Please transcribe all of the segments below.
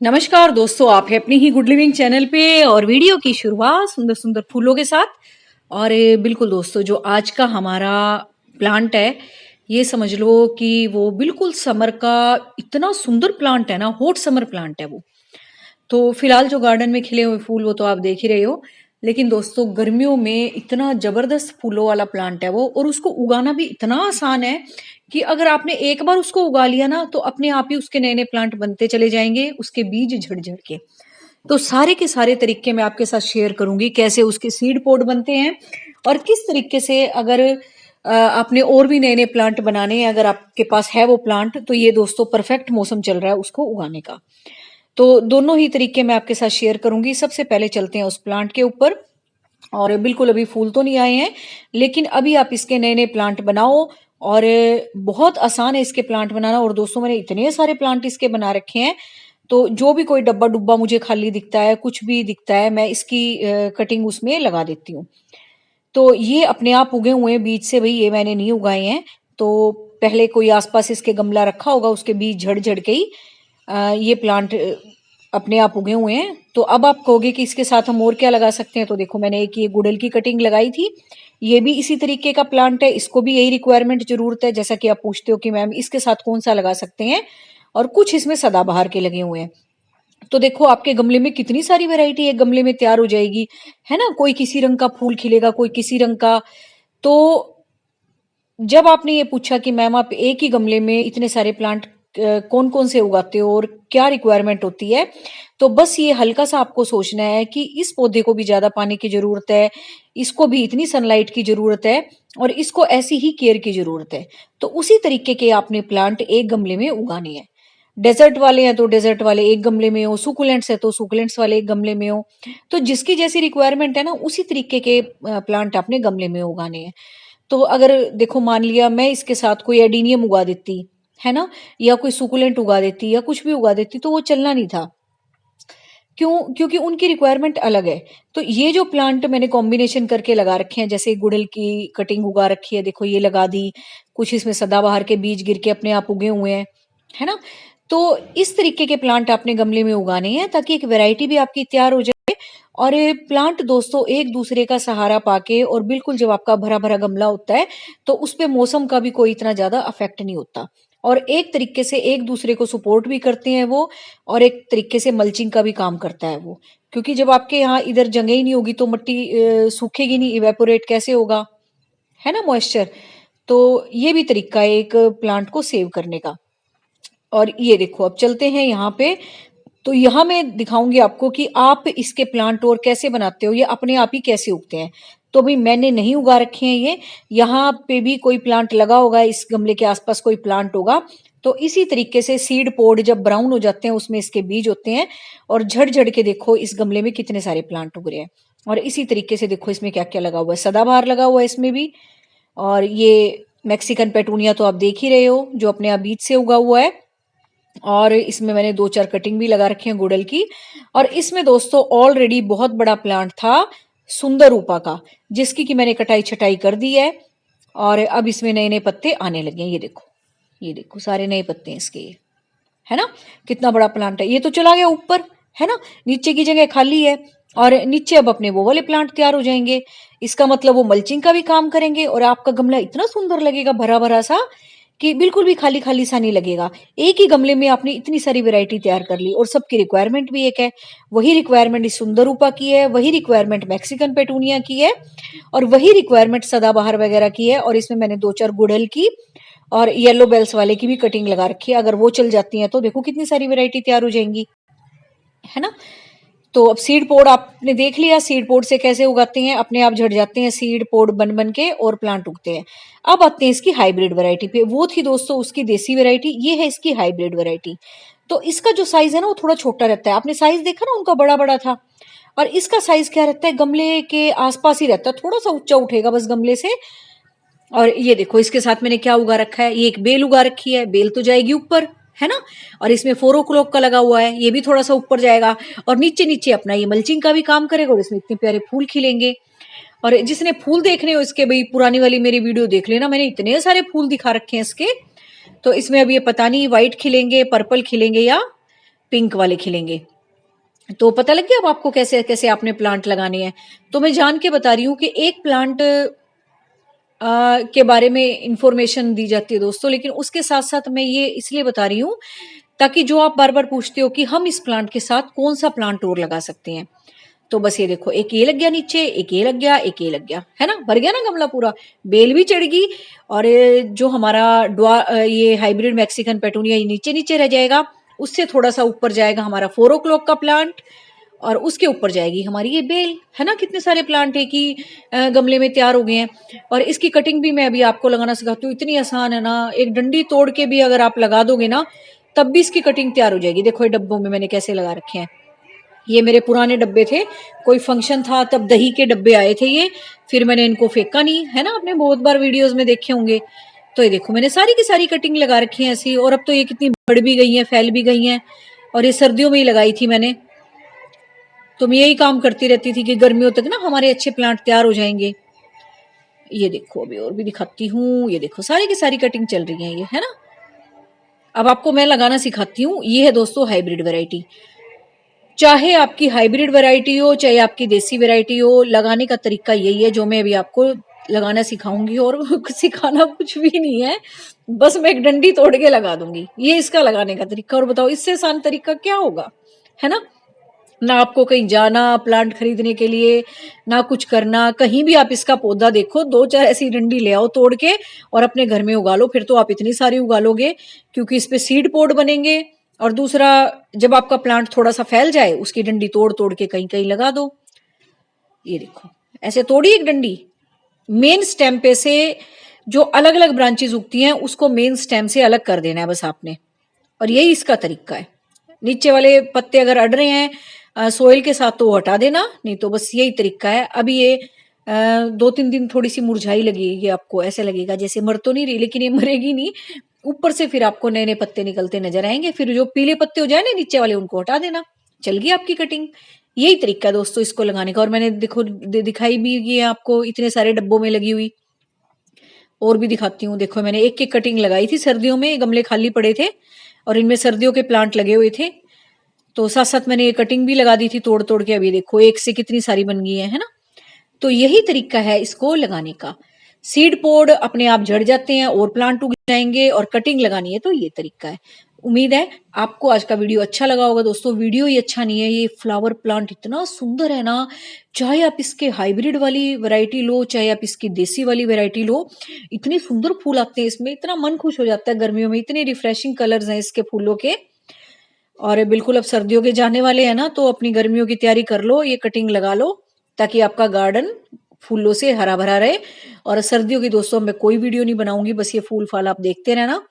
नमस्कार दोस्तों, आप हैं अपनी ही गुड लिविंग चैनल पे और वीडियो की शुरुआत सुंदर सुंदर फूलों के साथ। और बिल्कुल दोस्तों, जो आज का हमारा प्लांट है, ये समझ लो कि वो बिल्कुल समर का इतना सुंदर प्लांट है ना, हॉट समर प्लांट है वो। तो फिलहाल जो गार्डन में खिले हुए फूल वो तो आप देख ही रहे हो, लेकिन दोस्तों गर्मियों में इतना जबरदस्त फूलों वाला प्लांट है वो, और उसको उगाना भी इतना आसान है कि अगर आपने एक बार उसको उगा लिया ना तो अपने आप ही उसके नए नए प्लांट बनते चले जाएंगे, उसके बीज झड़ झड़ के। तो सारे के सारे तरीके मैं आपके साथ शेयर करूंगी, कैसे उसके सीड पोड बनते हैं और किस तरीके से अगर आपने और भी नए नए प्लांट बनाने हैं, अगर आपके पास है वो प्लांट, तो ये दोस्तों परफेक्ट मौसम चल रहा है उसको उगाने का। तो दोनों ही तरीके मैं आपके साथ शेयर करूंगी। सबसे पहले चलते हैं उस प्लांट के ऊपर। और बिल्कुल अभी फूल तो नहीं आए हैं, लेकिन अभी आप इसके नए नए प्लांट बनाओ। और बहुत आसान है इसके प्लांट बनाना। और दोस्तों मैंने इतने सारे प्लांट इसके बना रखे हैं, तो जो भी कोई डब्बा डुब्बा मुझे खाली दिखता है, कुछ भी दिखता है, मैं इसकी कटिंग उसमें लगा देती हूँ। तो ये अपने आप उगे हुए हैं बीज से, भाई ये मैंने नहीं उगाए हैं। तो पहले कोई आसपास इसके गमला रखा होगा, उसके बीज झड़ झड़ के ही ये प्लांट अपने आप उगे हुए हैं। तो अब आप कहोगे कि इसके साथ हम और क्या लगा सकते हैं, तो देखो मैंने एक ये गुड़हल की कटिंग लगाई थी। ये भी इसी तरीके का प्लांट है, इसको भी यही रिक्वायरमेंट जरूरत है, जैसा कि आप पूछते हो कि मैम इसके साथ कौन सा लगा सकते हैं। और कुछ इसमें सदाबहार के लगे हुए हैं। तो देखो आपके गमले में कितनी सारी वैरायटी एक गमले में तैयार हो जाएगी, है ना। कोई किसी रंग का फूल खिलेगा, कोई किसी रंग का। तो जब आपने ये पूछा कि मैम आप एक ही गमले में इतने सारे प्लांट कौन कौन से उगाते हो और क्या रिक्वायरमेंट होती है, तो बस ये हल्का सा आपको सोचना है कि इस पौधे को भी ज्यादा पानी की जरूरत है, इसको भी इतनी सनलाइट की जरूरत है, और इसको ऐसी ही केयर की जरूरत है। तो उसी तरीके के आपने प्लांट एक गमले में उगाने हैं। डेजर्ट वाले हैं तो डेजर्ट वाले एक गमले में हो, सुकुलेंट्स है तो सुकुलेंट्स वाले एक गमले में हो। तो जिसकी जैसी रिक्वायरमेंट है ना, उसी तरीके के प्लांट आपने गमले में उगाने हैं। तो अगर देखो मान लिया मैं इसके साथ कोई एडीनियम उगा देती, है ना, या कोई सुकुलेंट उगा देती या कुछ भी उगा देती, तो वो चलना नहीं था। क्यों? क्योंकि उनकी रिक्वायरमेंट अलग है। तो ये जो प्लांट मैंने कॉम्बिनेशन करके लगा रखे हैं, जैसे गुड़हल की कटिंग उगा रखी है, देखो ये लगा दी। कुछ इसमें सदाबहार के बीज गिर के अपने आप उगे हुए हैं, है ना। तो इस तरीके के प्लांट आपने गमले में उगाने हैं, ताकि एक वैरायटी भी आपकी तैयार हो जाए। और ये प्लांट दोस्तों एक दूसरे का सहारा पाके, और बिल्कुल जब आपका भरा भरा गमला होता है, तो उस पे मौसम का भी कोई इतना ज्यादा अफेक्ट नहीं होता। और एक तरीके से एक दूसरे को सपोर्ट भी करते हैं वो, और एक तरीके से मल्चिंग का भी काम करता है वो। क्योंकि जब आपके यहाँ इधर जगह ही नहीं होगी तो मिट्टी सूखेगी नहीं, इवेपोरेट कैसे होगा, है ना, मॉइस्चर। तो ये भी तरीका है एक प्लांट को सेव करने का। और ये देखो अब चलते हैं यहाँ पे। तो यहाँ मैं दिखाऊंगी आपको कि आप इसके प्लांट और कैसे बनाते हो, ये अपने आप ही कैसे उगते हैं। तो भाई मैंने नहीं उगा रखे हैं ये, यहाँ पे भी कोई प्लांट लगा होगा, इस गमले के आसपास कोई प्लांट होगा। तो इसी तरीके से सीड पोड जब ब्राउन हो जाते हैं, उसमें इसके बीज होते हैं। और झड़ झड़ के देखो इस गमले में कितने सारे प्लांट उग रहे हैं। और इसी तरीके से देखो इसमें क्या क्या लगा हुआ है, सदाबहार लगा हुआ है इसमें भी। और ये मैक्सिकन पेटूनिया तो आप देख ही रहे हो, जो अपने आप बीज से उगा हुआ है। और इसमें मैंने दो चार कटिंग भी लगा रखी है गुड़हल की। और इसमें दोस्तों ऑलरेडी बहुत बड़ा प्लांट था सुंदर रूपा का, जिसकी कि मैंने कटाई छटाई कर दी है। और अब इसमें नए नए पत्ते आने लगे हैं, ये देखो, ये देखो सारे नए पत्ते हैं इसके ये, है ना। कितना बड़ा प्लांट है, ये तो चला गया ऊपर, है ना। नीचे की जगह खाली है, और नीचे अब अपने वो वाले प्लांट तैयार हो जाएंगे। इसका मतलब वो मल्चिंग का भी काम करेंगे, और आपका गमला इतना सुंदर लगेगा, भरा भरा सा, कि बिल्कुल भी खाली खाली सा नहीं लगेगा। एक ही गमले में आपने इतनी सारी वैरायटी तैयार कर ली, और सबकी रिक्वायरमेंट भी एक है। वही रिक्वायरमेंट इस सुंदर रूपा की है, वही रिक्वायरमेंट मैक्सिकन पेटूनिया की है, और वही रिक्वायरमेंट सदाबहार वगैरह की है। और इसमें मैंने दो चार गुड़हल की और येलो बेल्स वाले की भी कटिंग लगा रखी है। अगर वो चल जाती है तो देखो कितनी सारी वैरायटी तैयार हो जाएंगी, है ना। तो अब सीड पोड आपने देख लिया, सीड पोड से कैसे उगाते हैं, अपने आप झड़ जाते हैं सीड पोड बन बन के, और प्लांट उगते हैं। अब आते हैं इसकी हाइब्रिड वैरायटी पे। वो थी दोस्तों उसकी देसी वैरायटी, ये है इसकी हाइब्रिड वैरायटी। तो इसका जो साइज है ना, वो थोड़ा छोटा रहता है। आपने साइज देखा ना, उनका बड़ा बड़ा था। और इसका साइज क्या रहता है, गमले के आसपास ही रहता है, थोड़ा सा ऊंचा उठेगा बस गमले से। और ये देखो इसके साथ मैंने क्या उगा रखा है, ये एक बेल उगा रखी है, बेल तो जाएगी ऊपर, है ना। और इसमें 4 o'clock का लगा हुआ है, ये भी थोड़ा सा ऊपर जाएगा। और नीचे नीचे अपना ये मल्चिंग का भी काम करेगा, और इसमें इतने प्यारे फूल खिलेंगे। और जिसने फूल देखने हो इसके, भाई पुरानी वाली मेरी वीडियो देख लेना, मैंने इतने सारे फूल दिखा रखे हैं इसके। तो इसमें अब ये पता नहीं व्हाइट खिलेंगे, पर्पल खिलेंगे, या पिंक वाले खिलेंगे। तो पता लग गया अब आपको कैसे कैसे आपने प्लांट लगाने हैं। तो मैं जान के बता रही हूँ कि एक प्लांट के बारे में इंफॉर्मेशन दी जाती है दोस्तों, लेकिन उसके साथ साथ मैं ये इसलिए बता रही हूँ ताकि जो आप बार बार पूछते हो कि हम इस प्लांट के साथ कौन सा प्लांट और लगा सकते हैं। तो बस ये देखो, एक ये लग गया नीचे, एक ये लग गया, एक ये लग गया, है ना, भर गया ना गमला पूरा, बेल भी चढ़ गई। और जो हमारा ये हाइब्रिड मैक्सिकन पेटूनिया ये नीचे नीचे रह जाएगा, उससे थोड़ा सा ऊपर जाएगा हमारा 4 o'clock का प्लांट, और उसके ऊपर जाएगी हमारी ये बेल, है ना। कितने सारे प्लांट एक ही गमले में तैयार हो गए हैं। और इसकी कटिंग भी मैं अभी आपको लगाना सिखाती हूँ, इतनी आसान है ना, एक डंडी तोड़ के भी अगर आप लगा दोगे ना तब भी इसकी कटिंग तैयार हो जाएगी। देखो ये डब्बों में मैंने कैसे लगा रखे हैं, ये मेरे पुराने डब्बे थे, कोई फंक्शन था तब दही के डब्बे आए थे ये, फिर मैंने इनको फेंका नहीं, है ना, आपने बहुत बार वीडियोस में देखे होंगे। तो ये देखो मैंने सारी की सारी कटिंग लगा रखी है ऐसी, और अब तो ये कितनी बढ़ भी गई है, फैल भी गई हैं। और ये सर्दियों में ही लगाई थी मैंने, तो मैं यही काम करती रहती थी कि गर्मियों तक ना हमारे अच्छे प्लांट तैयार हो जाएंगे। ये देखो अभी और भी दिखाती हूँ, ये देखो सारी की सारी कटिंग चल रही है ये, है ना। अब आपको मैं लगाना सिखाती हूँ। ये है दोस्तों हाइब्रिड वैरायटी, चाहे आपकी हाइब्रिड वैरायटी हो चाहे आपकी देसी वैरायटी हो, लगाने का तरीका यही है जो मैं अभी आपको लगाना सिखाऊंगी। और सिखाना कुछ भी नहीं है, बस मैं एक डंडी तोड़ के लगा दूंगी, ये इसका लगाने का तरीका। और बताओ इससे आसान तरीका क्या होगा, है ना। ना आपको कहीं जाना प्लांट खरीदने के लिए, ना कुछ करना, कहीं भी आप इसका पौधा देखो, 2-4 ऐसी डंडी ले आओ तोड़ के और अपने घर में उगा लो। फिर तो आप इतनी सारी उगा लोगे क्योंकि इस पे सीड पोड बनेंगे। और दूसरा, जब आपका प्लांट थोड़ा सा फैल जाए उसकी डंडी तोड़ तोड़ के कहीं कहीं लगा दो। ये देखो ऐसे तोड़ी एक डंडी, मेन स्टेम पे से जो अलग अलग ब्रांचेस उगती हैं उसको मेन स्टेम से अलग कर देना है बस आपने। और यही इसका तरीका है। नीचे वाले पत्ते अगर अड़ रहे हैं सोइल के साथ तो वो हटा देना, नहीं तो बस यही तरीका है। अभी ये 2-3 दिन थोड़ी सी मुरझाई लगेगी, आपको ऐसे लगेगा जैसे मर तो नहीं रही, लेकिन ये मरेगी नहीं, ऊपर से फिर आपको नए नए पत्ते निकलते नजर आएंगे। फिर जो पीले पत्ते हो जाए ना नीचे वाले उनको हटा देना, चल गई आपकी कटिंग। यही तरीका है दोस्तों इसको लगाने का। और मैंने देखो दिखाई भी ये आपको इतने सारे डब्बों में लगी हुई, और भी दिखाती हूँ। देखो मैंने एक एक कटिंग लगाई थी सर्दियों में, गमले खाली पड़े थे और इनमें सर्दियों के प्लांट लगे हुए थे, तो साथ साथ मैंने ये कटिंग भी लगा दी थी तोड़ तोड़ के। अभी देखो एक से कितनी सारी बन गई है ना। तो यही तरीका है इसको लगाने का। सीड पोड अपने आप झड़ जाते हैं और प्लांट उग जाएंगे, और कटिंग लगानी है तो ये तरीका है। उम्मीद है आपको आज का वीडियो अच्छा लगा होगा दोस्तों। वीडियो ही अच्छा नहीं है, ये फ्लावर प्लांट इतना सुंदर है ना, चाहे आप इसके हाइब्रिड वाली वैरायटी लो चाहे आप इसकी देसी वाली वैरायटी लो, इतने सुंदर फूल आते हैं इसमें, इतना मन खुश हो जाता है गर्मियों में, इतने रिफ्रेशिंग कलर्स हैं इसके फूलों के। और बिल्कुल अब सर्दियों के जाने वाले हैं ना, तो अपनी गर्मियों की तैयारी कर लो, ये कटिंग लगा लो ताकि आपका गार्डन फूलों से हरा भरा रहे। और सर्दियों की दोस्तों मैं कोई वीडियो नहीं बनाऊंगी, बस ये फूल फाल आप देखते रहना।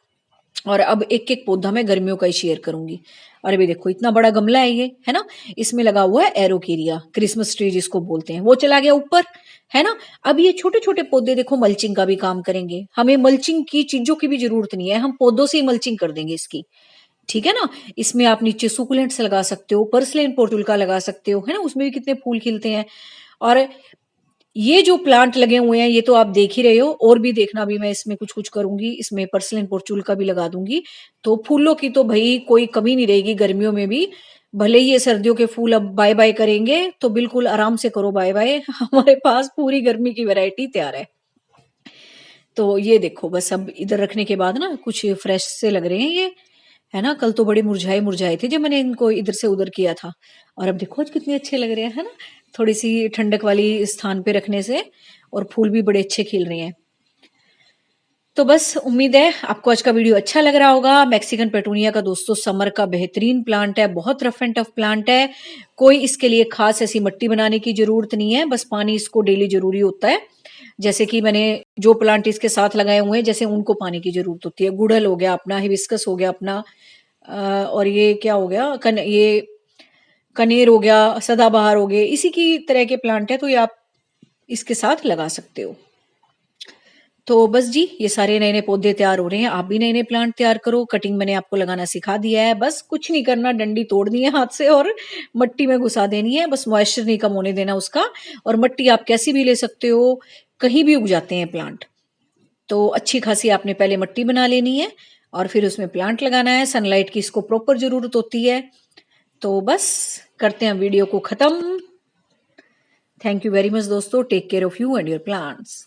और अब एक एक पौधा मैं गर्मियों का ही शेयर करूंगी। और अभी देखो इतना बड़ा गमला है ये, है ना, इसमें लगा हुआ है एरोकेरिया, क्रिसमस ट्री जिसको बोलते हैं, वो चला गया ऊपर, है ना। अब ये छोटे छोटे पौधे देखो मल्चिंग का भी काम करेंगे, हमें मल्चिंग की चीजों की भी जरूरत नहीं है, हम पौधों से ही मल्चिंग कर देंगे इसकी, ठीक है ना। इसमें आप नीचे सुकुलेंट्स लगा सकते हो, पर्सलेन पोर्टुल्का लगा सकते हो, है ना, उसमें भी कितने फूल खिलते हैं। और ये जो प्लांट लगे हुए हैं ये तो आप देख ही रहे हो, और भी देखना, भी मैं इसमें कुछ कुछ करूंगी, इसमें पर्सलेन पोर्चुल्का भी लगा दूंगी। तो फूलों की तो भाई कोई कमी नहीं रहेगी गर्मियों में भी। भले ही ये सर्दियों के फूल अब बाय बाय करेंगे तो बिल्कुल आराम से करो बाय बाय, हमारे पास पूरी गर्मी की वैरायटी तैयार है। तो ये देखो बस अब इधर रखने के बाद ना कुछ फ्रेश से लग रहे हैं ये, है ना। कल तो बड़े मुरझाए मुरझाए थे जब मैंने इनको इधर से उधर किया था, और अब देखो आज कितने अच्छे लग रहे हैं, है ना, थोड़ी सी ठंडक वाली स्थान पे रखने से। और फूल भी बड़े अच्छे खिल रहे हैं। तो बस उम्मीद है आपको आज का वीडियो अच्छा लग रहा होगा। मैक्सिकन पेटूनिया का दोस्तों समर का बेहतरीन प्लांट है, बहुत रफ एंड टफ प्लांट है। कोई इसके लिए खास ऐसी मिट्टी बनाने की जरूरत नहीं है, बस पानी इसको डेली जरूरी होता है। जैसे कि मैंने जो प्लांट इसके साथ लगाए हुए हैं, जैसे उनको पानी की जरूरत होती है। गुड़हल हो गया अपना, हिबिस्कस हो गया अपना, और ये क्या हो गया, ये कनेर हो गया, सदाबहार हो गए, इसी की तरह के प्लांट है, तो ये आप इसके साथ लगा सकते हो। तो बस जी ये सारे नए नए पौधे तैयार हो रहे हैं, आप भी नए नए प्लांट तैयार करो। कटिंग मैंने आपको लगाना सिखा दिया है, बस कुछ नहीं करना, डंडी तोड़नी है हाथ से और मट्टी में घुसा देनी है, बस मॉइस्चर नहीं कम होने देना उसका। और मट्टी आप कैसी भी ले सकते हो, कहीं भी उग जाते हैं प्लांट। तो अच्छी खासी आपने पहले मट्टी बना लेनी है, और फिर उसमें प्लांट लगाना है। सनलाइट की इसको प्रॉपर ज़रूरत होती है। तो बस करते हैं वीडियो को ख़त्म। थैंक यू वेरी मच दोस्तों। Take care of you and your plants.